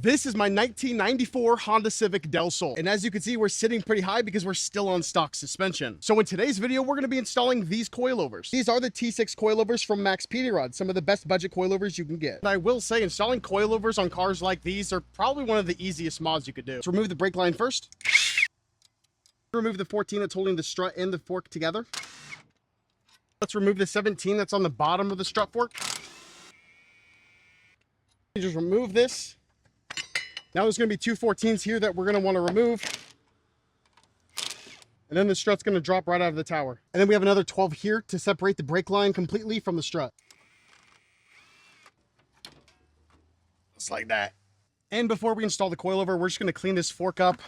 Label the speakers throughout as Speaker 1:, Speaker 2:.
Speaker 1: This is my 1994 Honda Civic Del Sol. And as you can see, we're sitting pretty high because we're still on stock suspension. So in today's video, we're gonna be installing these coilovers. These are the T6 coilovers from Max Petey Rod, some of the best budget coilovers you can get. And I will say, installing coilovers on cars like these are probably one of the easiest mods you could do. Let's remove the brake line first. Remove the 14 that's holding the strut and the fork together. Let's remove the 17 that's on the bottom of the strut fork. Just remove this. Now there's going to be two 14s here that we're going to want to remove. And then the strut's going to drop right out of the tower. And then we have another 12 here to separate the brake line completely from the strut. Just like that. And before we install the coilover, we're just going to clean this fork up.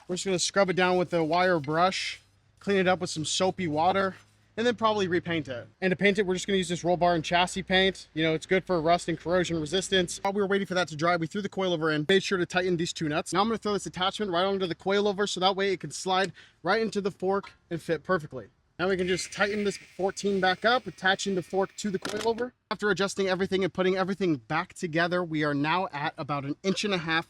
Speaker 1: We're just going to scrub it down with a wire brush, clean it up with some soapy water, and then probably repaint it. And to paint it, we're just gonna use this roll bar and chassis paint. You know, it's good for rust and corrosion resistance. While we were waiting for that to dry, we threw the coilover in, made sure to tighten these two nuts. Now I'm gonna throw this attachment right onto the coilover so that way it can slide right into the fork and fit perfectly. Now we can just tighten this 14 back up, attaching the fork to the coilover. After adjusting everything and putting everything back together, we are now at about 1.5 inches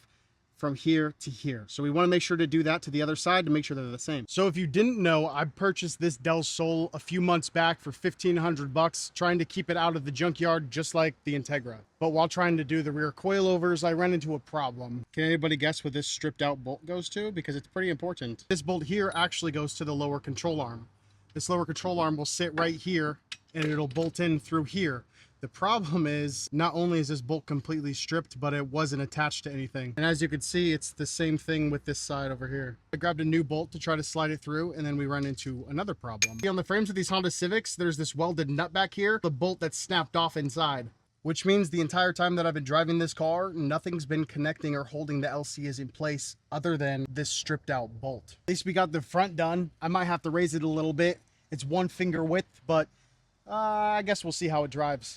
Speaker 1: from here to here. So we want to make sure to do that to the other side to make sure they're the same. So if you didn't know, I purchased this Del Sol a few months back for 1,500 bucks, trying to keep it out of the junkyard just like the Integra. But while trying to do the rear coilovers, I ran into a problem. Can anybody guess what this stripped out bolt goes to? Because it's pretty important. This bolt here actually goes to the lower control arm. This lower control arm will sit right here and it'll bolt in through here. The problem is, not only is this bolt completely stripped, but it wasn't attached to anything. And as you can see, it's the same thing with this side over here. I grabbed a new bolt to try to slide it through, and then we run into another problem. On the frames of these Honda Civics, there's this welded nut back here, the bolt that's snapped off inside. Which means the entire time that I've been driving this car, nothing's been connecting or holding the LCs in place other than this stripped out bolt. At least we got the front done. I might have to raise it a little bit. It's 1 finger width, but I guess we'll see how it drives.